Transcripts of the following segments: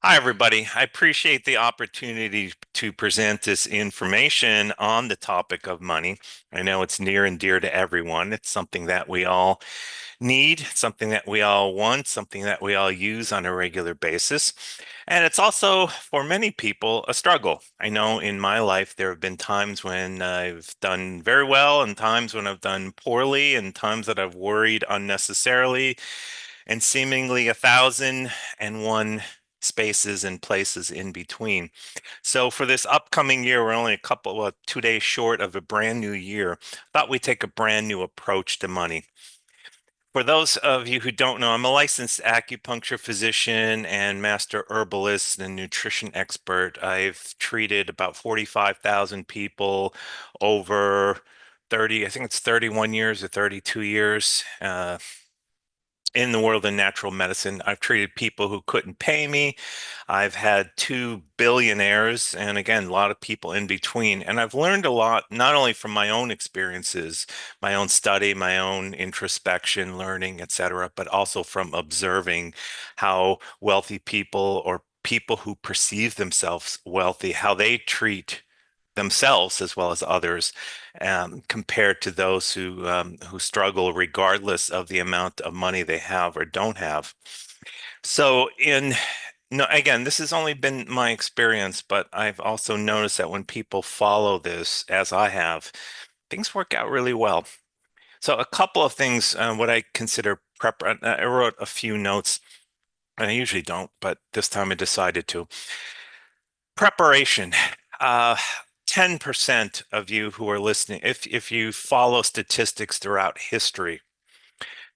Hi, everybody. I appreciate the opportunity to present this information on the topic of money. I know it's near and dear to everyone. It's something that we all need, something that we all want, something that we all use on a regular basis. And it's also, for many people, a struggle. I know in my life, there have been times when I've done very well, and times when I've done poorly, and times that I've worried unnecessarily, and seemingly 1,001 spaces and places in between. So for this upcoming year, we're only 2 days short of a brand new year. Thought we'd take a brand new approach to money. For those of you who don't know, I'm a licensed acupuncture physician and master herbalist and nutrition expert. I've treated about 45,000 people over 30, I think it's 31 years or 32 years. In the world of natural medicine. I've treated people who couldn't pay me. I've had two billionaires, and again, a lot of people in between. And I've learned a lot, not only from my own experiences, my own study, my own introspection, learning, etc., but also from observing how wealthy people or people who perceive themselves wealthy, how they treat themselves as well as others, compared to those who struggle regardless of the amount of money they have or don't have. So in no, again, this has only been my experience, but I've also noticed that when people follow this, as I have, things work out really well. So a couple of things, what I consider prep. I wrote a few notes, and I usually don't, but this time I decided to. Preparation. Uh, 10% of you who are listening, if you follow statistics throughout history,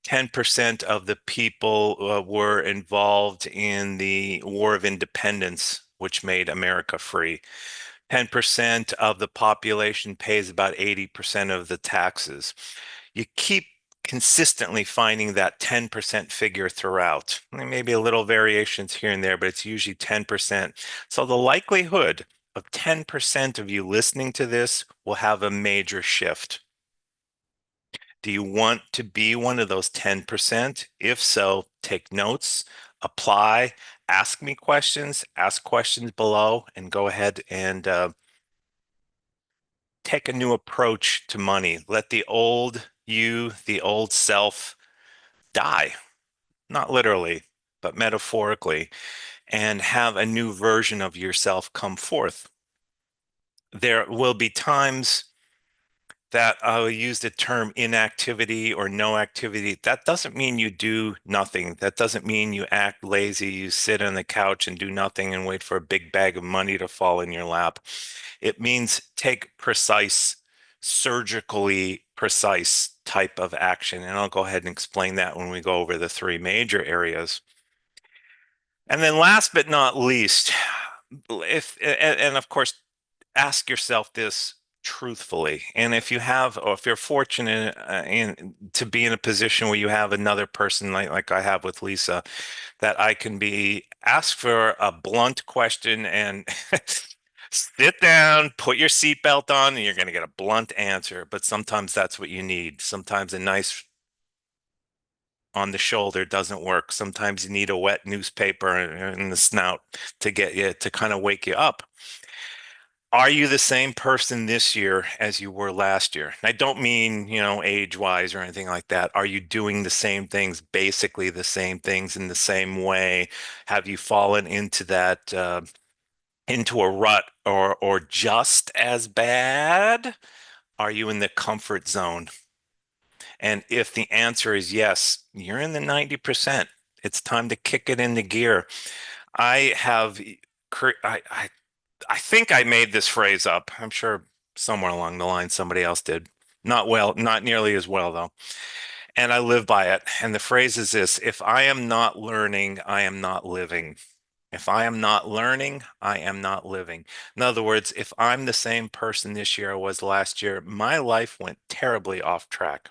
10% of the people were involved in the War of Independence, which made America free. 10% of the population pays about 80% of the taxes. You keep consistently finding that 10% figure throughout. Maybe a little variations here and there, but it's usually 10%. So the likelihood of 10% of you listening to this will have a major shift. Do you want to be one of those 10%? If so, take notes, apply, ask me questions, ask questions below, and go ahead and take a new approach to money. Let the old you, the old self die, not literally, but metaphorically, and have a new version of yourself come forth. There will be times that I'll use the term inactivity or no activity. That doesn't mean you do nothing. That doesn't mean you act lazy, you sit on the couch and do nothing and wait for a big bag of money to fall in your lap. It means take precise, surgically precise type of action. And I'll go ahead and explain that when we go over the three major areas. And then last but not least, if and of course, ask yourself this truthfully. And if you have, or if you're fortunate to be in a position where you have another person like I have with Lisa, that I can be asked for a blunt question and sit down, put your seatbelt on, and you're going to get a blunt answer. But sometimes that's what you need. Sometimes a nice on the shoulder doesn't work. Sometimes you need a wet newspaper in the snout to get you to kind of wake you up. Are you the same person this year as you were last year? I don't mean, age-wise or anything like that. Are you doing the same things, basically the same things in the same way? Have you fallen into that, into a rut, or just as bad? Are you in the comfort zone? And if the answer is yes, you're in the 90%. It's time to kick it into gear. I have, I think I made this phrase up. I'm sure somewhere along the line somebody else did. Not well, not nearly as well though. And I live by it. And the phrase is this: if I am not learning, I am not living. If I am not learning, I am not living. In other words, if I'm the same person this year I was last year, my life went terribly off track.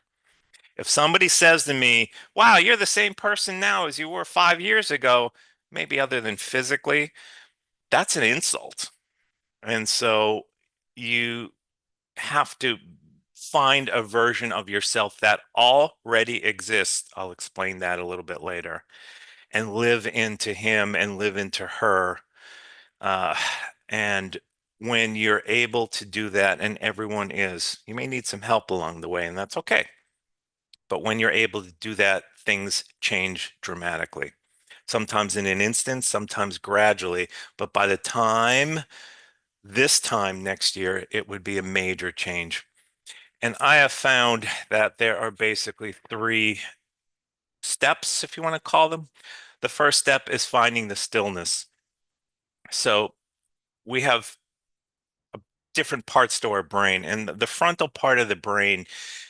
If somebody says to me, wow, you're the same person now as you were 5 years ago, maybe other than physically, that's an insult. And so you have to find a version of yourself that already exists. I'll explain that a little bit later. and live into him and live into her. Uh, and when you're able to do that, and everyone is, you may need some help along the way, and that's okay. But when you're able to do that, things change dramatically. Sometimes in an instant, sometimes gradually. But by the time this time next year, it would be a major change. And I have found that there are basically three steps, if you want to call them. The first step is finding the stillness. So we have different parts to our brain, and the frontal part of the brain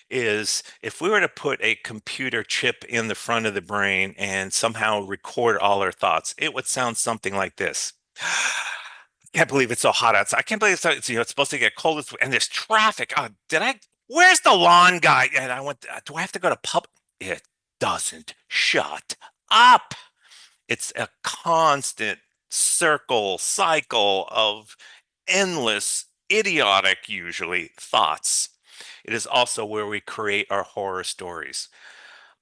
is, if we were to put a computer chip in the front of the brain and somehow record all our thoughts, it would sound something like this. I can't believe it's so hot outside. I can't believe it's supposed to get cold and there's traffic. Where's the lawn guy? And I went, do I have to go to pub? It doesn't shut up. It's a constant cycle of endless, idiotic, usually, thoughts. It is also where we create our horror stories.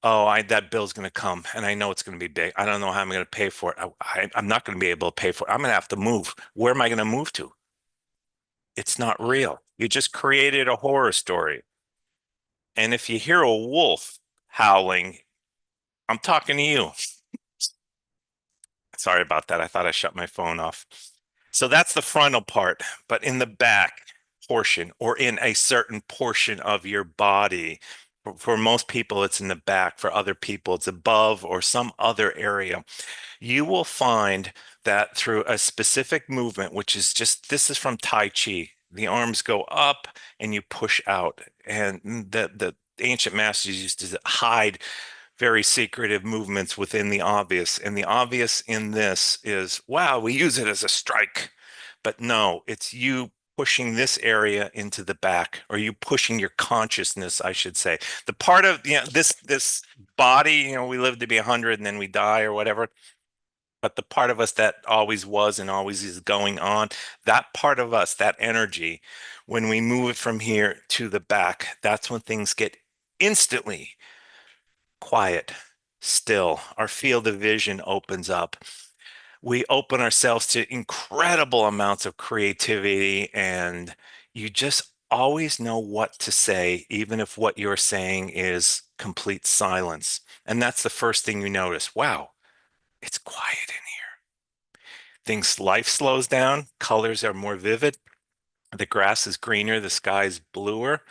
Oh, that bill's going to come, and I know it's going to be big. I don't know how I'm going to pay for it. I'm not going to be able to pay for it. I'm going to have to move. Where am I going to move to? It's not real. You just created a horror story. And if you hear a wolf howling, I'm talking to you. Sorry about that. I thought I shut my phone off. So that's the frontal part, but in the back portion or in a certain portion of your body, for most people, it's in the back. For other people, it's above or some other area. You will find that through a specific movement, which is just, this is from Tai Chi. The arms go up and you push out. And the ancient masters used to hide very secretive movements within the obvious. And the obvious in this is, wow, we use it as a strike. But no, it's you pushing this area into the back, or you pushing your consciousness, I should say. The part of, this body, we live to be 100 and then we die or whatever. But the part of us that always was and always is going on, that part of us, that energy, when we move it from here to the back, that's when things get instantly quiet, still. Our field of vision opens up. We open ourselves to incredible amounts of creativity, and you just always know what to say, even if what you're saying is complete silence. And that's the first thing you notice. Wow, it's quiet in here. Life slows down, colors are more vivid, the grass is greener, the sky is bluer.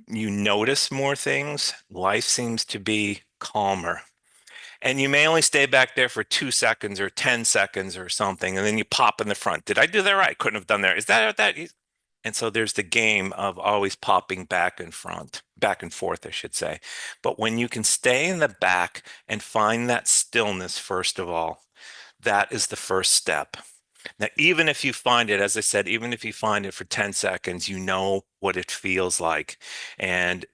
You notice more things. Life seems to be calmer. And you may only stay back there for 2 seconds or 10 seconds or something, and then you pop in the front. Did I do that right? Couldn't have done that. Is that that? And so there's the game of always popping back and forth, I should say. But when you can stay in the back and find that stillness, first of all, that is the first step. Now, even if you find it, as I said, even if you find it for 10 seconds, you know what it feels like. And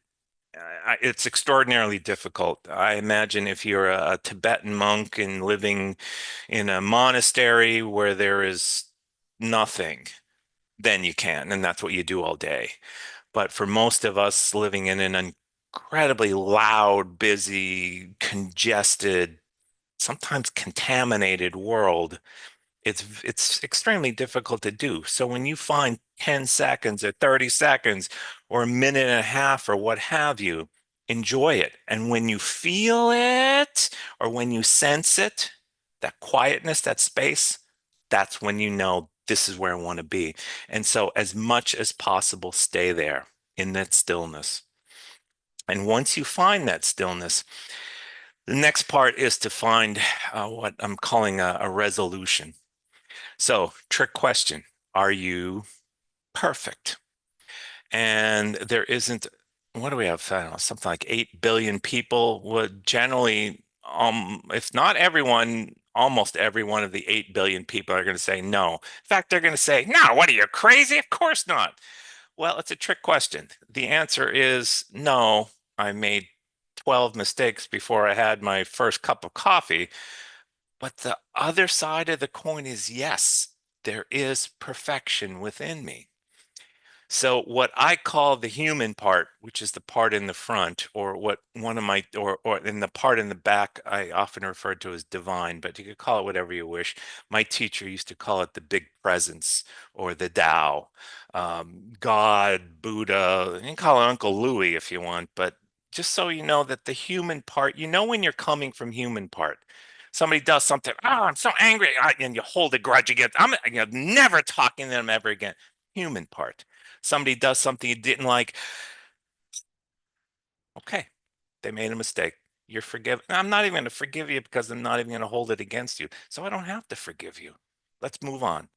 it's extraordinarily difficult. I imagine if you're a Tibetan monk and living in a monastery where there is nothing, then you can, and that's what you do all day. But for most of us living in an incredibly loud, busy, congested, sometimes contaminated world, it's extremely difficult to do. So when you find 10 seconds or 30 seconds or a minute and a half or what have you, enjoy it. And when you feel it or when you sense it, that quietness, that space, that's when you know this is where I want to be. And so as much as possible, stay there in that stillness. And once you find that stillness, the next part is to find what I'm calling a resolution. So, trick question. Are you perfect? And there isn't, what do we have? I don't know, something like 8 billion people would generally, if not everyone, almost every one of the 8 billion people are going to say no. In fact, they're going to say, no, what are you, crazy? Of course not. Well, it's a trick question. The answer is no. I made 12 mistakes before I had my first cup of coffee. But the other side of the coin is yes, there is perfection within me. So what I call the human part, which is the part in the front, or what one of my, or in the part in the back, I often refer to as divine, but you could call it whatever you wish. My teacher used to call it the big presence or the Tao, God, Buddha. You can call it Uncle Louie if you want, but just so you know that the human part, you know when you're coming from human part. Somebody does something, oh, I'm so angry, and you hold a grudge against, never talking to them ever again. Human part. Somebody does something you didn't like. Okay, they made a mistake. You're forgiven. I'm not even going to forgive you because I'm not even going to hold it against you. So I don't have to forgive you. Let's move on.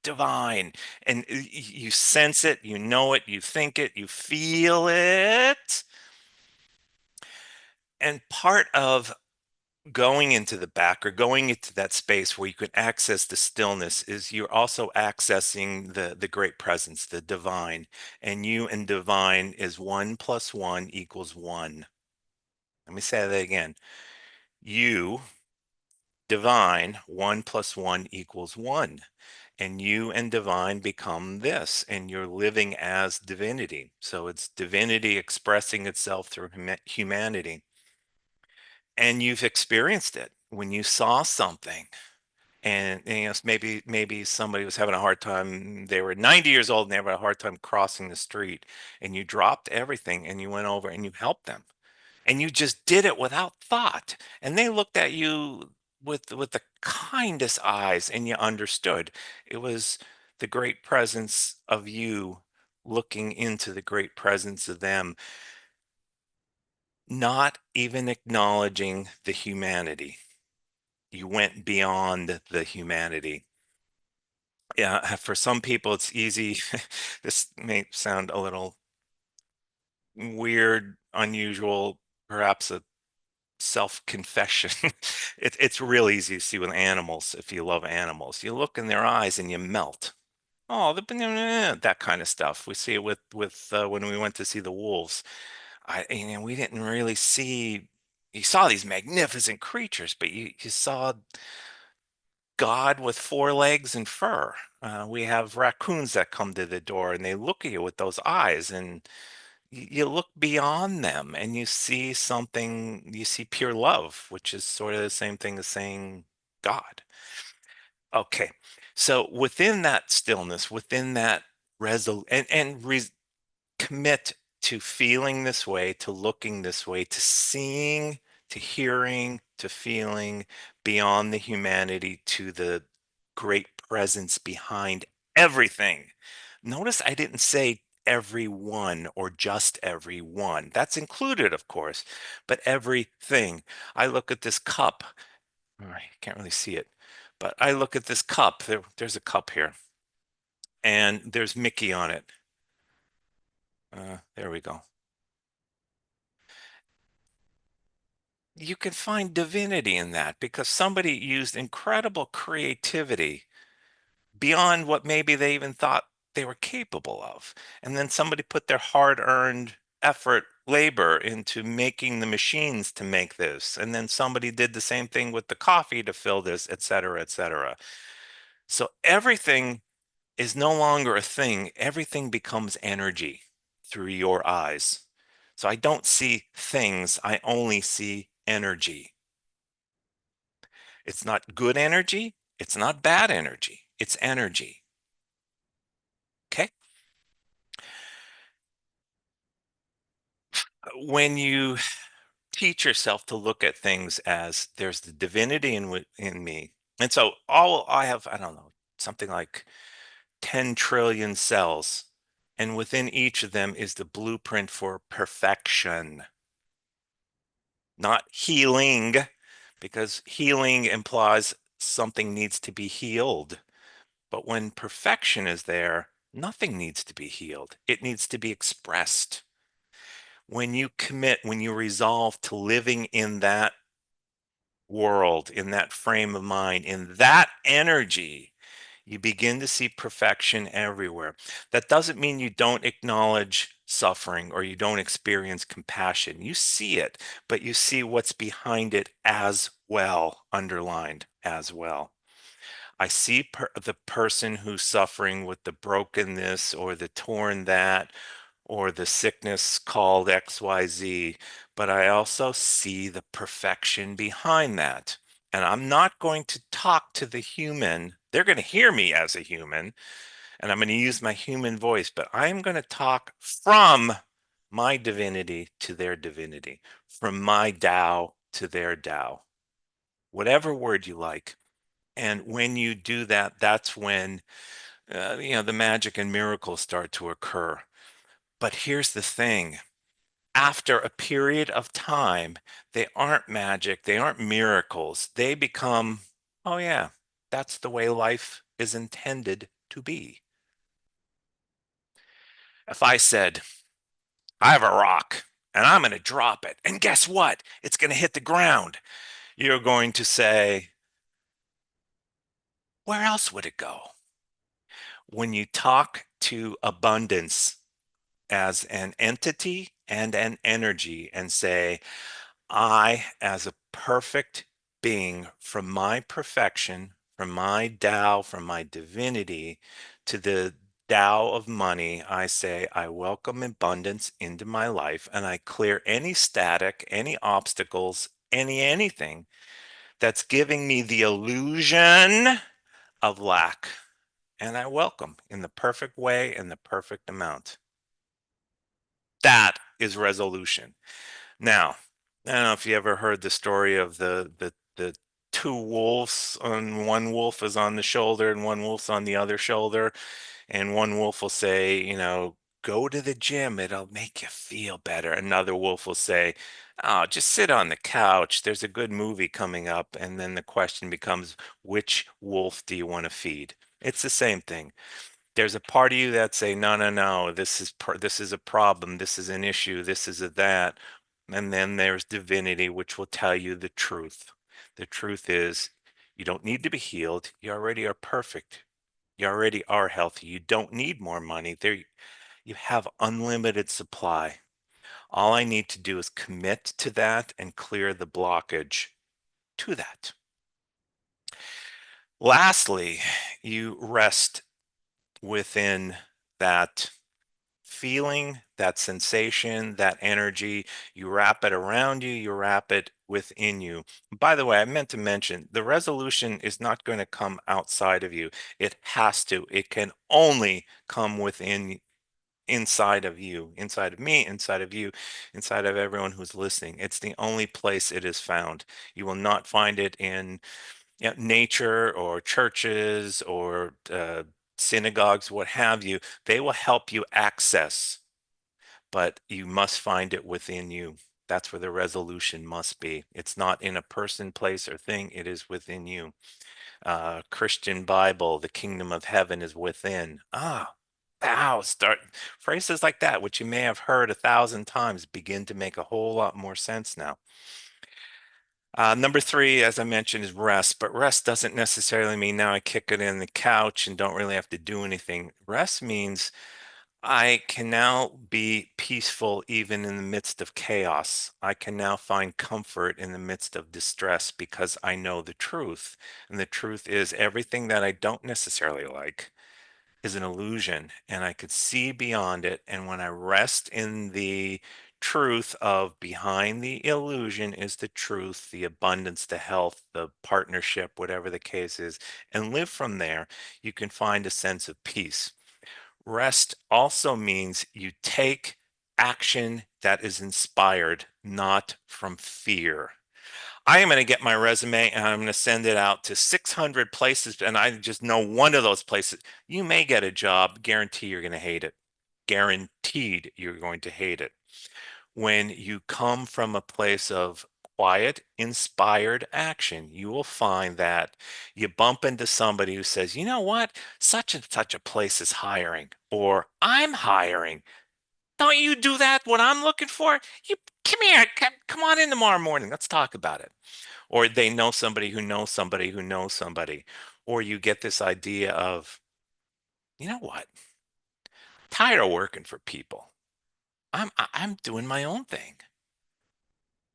Divine. And you sense it, you know it, you think it, you feel it. And part of going into the back or going into that space where you can access the stillness is you're also accessing the great presence, the divine. And you and divine is 1 + 1 = 1. Let me say that again. You, divine, 1 + 1 = 1. And you and divine become this, and you're living as divinity. So it's divinity expressing itself through humanity. And you've experienced it when you saw something. And you know, maybe somebody was having a hard time. They were 90 years old and they had a hard time crossing the street, and you dropped everything and you went over and you helped them, and you just did it without thought. And they looked at you with the kindest eyes, and you understood it was the great presence of you looking into the great presence of them, not even acknowledging the humanity. You went beyond the humanity. Yeah, for some people it's easy. This may sound a little weird, unusual, perhaps a self-confession. It's real easy to see with animals if you love animals. You look in their eyes and you melt. Oh, that kind of stuff. We see it with when we went to see the wolves. We didn't really see. You saw these magnificent creatures, but you saw God with 4 legs and fur. We have raccoons that come to the door and they look at you with those eyes, and you look beyond them and you see something, you see pure love, which is sort of the same thing as saying God. Okay. So within that stillness, within that commit to feeling this way, to looking this way, to seeing, to hearing, to feeling beyond the humanity to the great presence behind everything. Notice I didn't say everyone or just everyone. That's included, of course, but everything. I look at this cup. I can't really see it, but I look at this cup. There's a cup here, and there's Mickey on it. There we go. You can find divinity in that because somebody used incredible creativity beyond what maybe they even thought they were capable of. And then somebody put their hard-earned effort, labor into making the machines to make this. And then somebody did the same thing with the coffee to fill this, et cetera, et cetera. So everything is no longer a thing. Everything becomes energy through your eyes. So I don't see things, I only see energy. It's not good energy. It's not bad energy. It's energy. Okay. When you teach yourself to look at things as there's the divinity in me. And so all I have, I don't know, something like 10 trillion cells. And within each of them is the blueprint for perfection, not healing, because healing implies something needs to be healed. But when perfection is there, nothing needs to be healed. It needs to be expressed. When you commit, when you resolve to living in that world, in that frame of mind, in that energy, you begin to see perfection everywhere. That doesn't mean you don't acknowledge suffering or you don't experience compassion. You see it, but you see what's behind it as well, underlined as well. I see the person who's suffering with the brokenness or the torn that or the sickness called XYZ, but I also see the perfection behind that. And I'm not going to talk to the human. They're going to hear me as a human, and I'm going to use my human voice, but I'm going to talk from my divinity to their divinity, from my Tao to their Tao, whatever word you like. And when you do that, that's when the magic and miracles start to occur. But here's the thing. After a period of time, they aren't magic, they aren't miracles. They become, oh yeah, that's the way life is intended to be. If I said, I have a rock and I'm going to drop it, and guess what? It's going to hit the ground. You're going to say, where else would it go? When you talk to abundance as an entity and an energy and say, I, as a perfect being from my perfection, from my Tao, from my divinity to the Tao of money, I say, I welcome abundance into my life and I clear any static, any obstacles, anything that's giving me the illusion of lack. And I welcome in the perfect way and the perfect amount. That is resolution. Now, I don't know if you ever heard the story of the two wolves, and one wolf is on the shoulder and one wolf's on the other shoulder, and one wolf will say, go to the gym, it'll make you feel better. Another wolf will say, oh, just sit on the couch. There's a good movie coming up. And then the question becomes, which wolf do you want to feed? It's the same thing. There's a part of you that say, no, no, no, this is a problem, this is an issue, this is a that. And then there's divinity, which will tell you the truth. The truth is, you don't need to be healed. You already are perfect. You already are healthy. You don't need more money. There, you have unlimited supply. All I need to do is commit to that and clear the blockage to that. Lastly, you rest within that feeling, that sensation, that energy. You wrap it around you, you wrap it within you. By the way, I meant to mention the resolution is not going to come outside of you. It has to. It can only come within, inside of you, inside of me, inside of you, inside of everyone who's listening. It's the only place it is found. You will not find it in nature or churches or synagogues, what have you. They will help you access, but you must find it within you. That's where the resolution must be. It's not in a person, place, or thing. It is within you. Christian Bible, the kingdom of heaven is within. Start phrases like that, which you may have heard 1,000 times, begin to make a whole lot more sense now. Number three, as I mentioned, is rest, but rest doesn't necessarily mean now I kick it in the couch and don't really have to do anything. Rest means I can now be peaceful even in the midst of chaos. I can now find comfort in the midst of distress because I know the truth. And the truth is everything that I don't necessarily like is an illusion, and I could see beyond it. And when I rest in the truth of behind the illusion is the truth, the abundance, the health, the partnership, whatever the case is, and live from there, you can find a sense of peace. Rest also means you take action that is inspired, not from fear. I am going to get my resume and I'm going to send it out to 600 places, and I just know one of those places. You may get a job, guarantee you're going to hate it. Guaranteed you're going to hate it. When you come from a place of quiet, inspired action, you will find that you bump into somebody who says, you know what, such and such a place is hiring, or I'm hiring. Don't you do that when I'm looking for? You come here, come on in tomorrow morning. Let's talk about it. Or they know somebody who knows somebody who knows somebody. Or you get this idea of, you know what? Tired of working for people. I'm doing my own thing.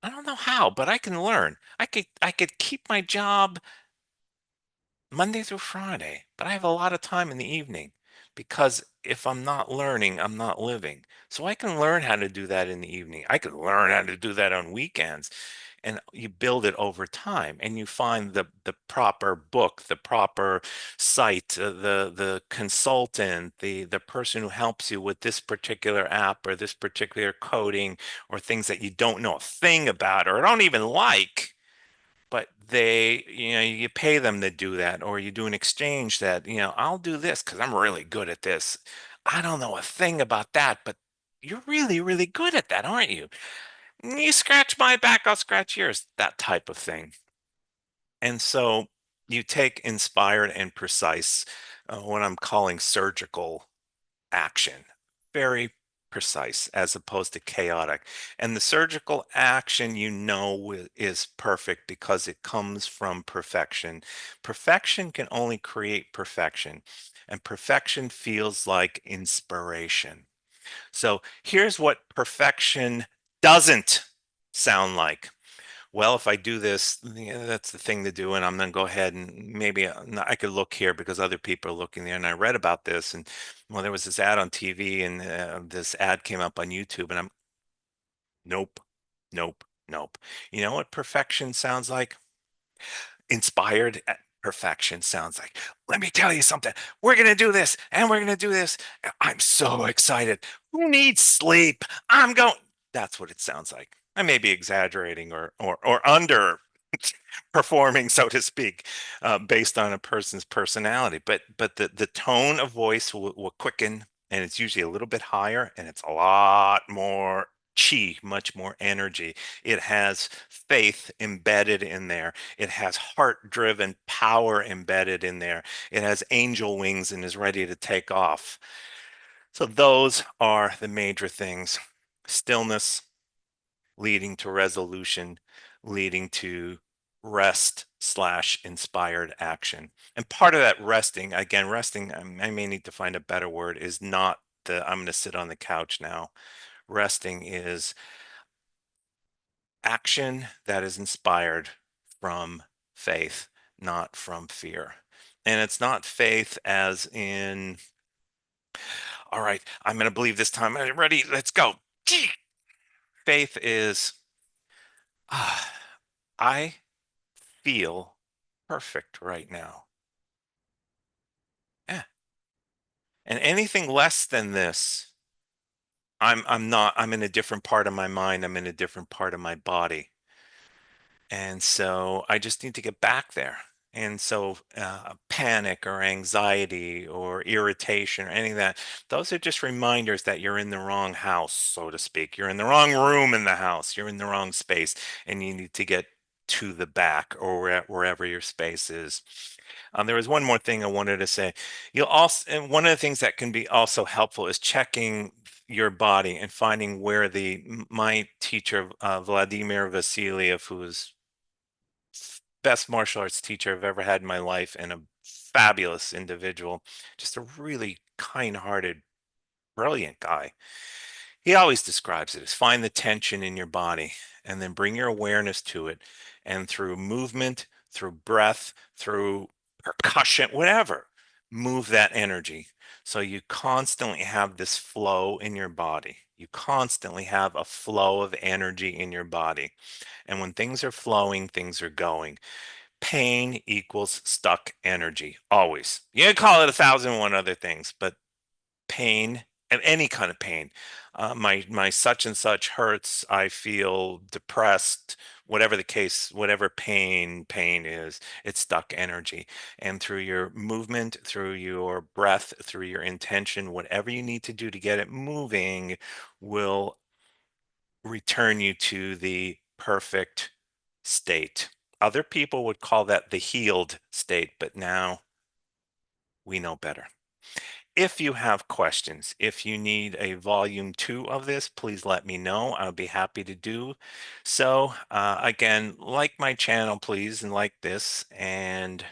I don't know how, but I can learn. I could keep my job Monday through Friday, but I have a lot of time in the evening because if I'm not learning, I'm not living. So I can learn how to do that in the evening. I can learn how to do that on weekends. And you build it over time and you find the proper book, the proper site, the consultant, the person who helps you with this particular app or this particular coding or things that you don't know a thing about or don't even like, but they, you pay them to do that, or you do an exchange that, I'll do this because I'm really good at this. I don't know a thing about that, but you're really, really good at that, aren't you? You scratch my back, I'll scratch yours, that type of thing. And so you take inspired and precise, what I'm calling surgical action, very precise as opposed to chaotic. And the surgical action, is perfect because it comes from perfection. Perfection can only create perfection, and perfection feels like inspiration. So here's what perfection doesn't sound like. Well, if I do this, that's the thing to do, and I'm going to go ahead and maybe I could look here because other people are looking there. And I read about this, and well, there was this ad on TV, and this ad came up on YouTube, and I'm nope, nope, nope. You know what perfection sounds like? Inspired perfection sounds like, let me tell you something. We're going to do this and we're going to do this. I'm so excited. Who needs sleep? I'm going. That's what it sounds like. I may be exaggerating or under performing, so to speak, based on a person's personality. But the tone of voice will quicken, and it's usually a little bit higher, and it's a lot more chi, much more energy. It has faith embedded in there. It has heart-driven power embedded in there. It has angel wings and is ready to take off. So those are the major things. Stillness leading to resolution, leading to rest slash inspired action. And part of that resting, again, resting, I may need to find a better word, is not the I'm going to sit on the couch now. Resting is action that is inspired from faith, not from fear. And it's not faith as in, all right, I'm going to believe this time. Ready? Let's go. Faith is, ah, I feel perfect right now. Yeah. And anything less than this, I'm in a different part of my mind. I'm in a different part of my body. And so I just need to get back there. And so panic or anxiety or irritation or any of that, those are just reminders that you're in the wrong house, so to speak. You're in the wrong room in the house. You're in the wrong space, and you need to get to the back or wherever your space is. There was one more thing I wanted to say. You'll also, and one of the things that can be also helpful is checking your body and finding where my teacher, Vladimir Vasiliev, who is best martial arts teacher I've ever had in my life and a fabulous individual, just a really kind-hearted, brilliant guy. He always describes it as find the tension in your body and then bring your awareness to it. And through movement, through breath, through percussion, whatever, move that energy. So you constantly have this flow in your body. You constantly have a flow of energy in your body. And when things are flowing, things are going. Pain equals stuck energy, always. You can call it 1,001 other things, but pain and any kind of pain. My such and such hurts. I feel depressed. Whatever the case, whatever pain is, it's stuck energy. And through your movement, through your breath, through your intention, whatever you need to do to get it moving, will return you to the perfect state. Other people would call that the healed state, but now we know better. If you have questions, if you need a volume 2 of this, please let me know. I'll be happy to do so. Again, like my channel, please, and like this, and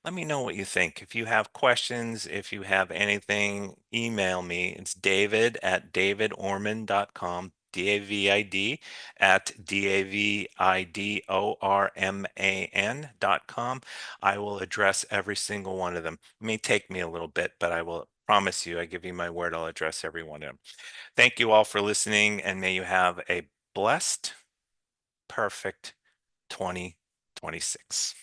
let me know what you think. If you have questions, if you have anything, email me. It's david@davidorman.com. DAVID at DAVIDORMAN.com. I will address every single one of them. It may take me a little bit, but I will promise you, I give you my word, I'll address every one of them. Thank you all for listening, and may you have a blessed, perfect 2026.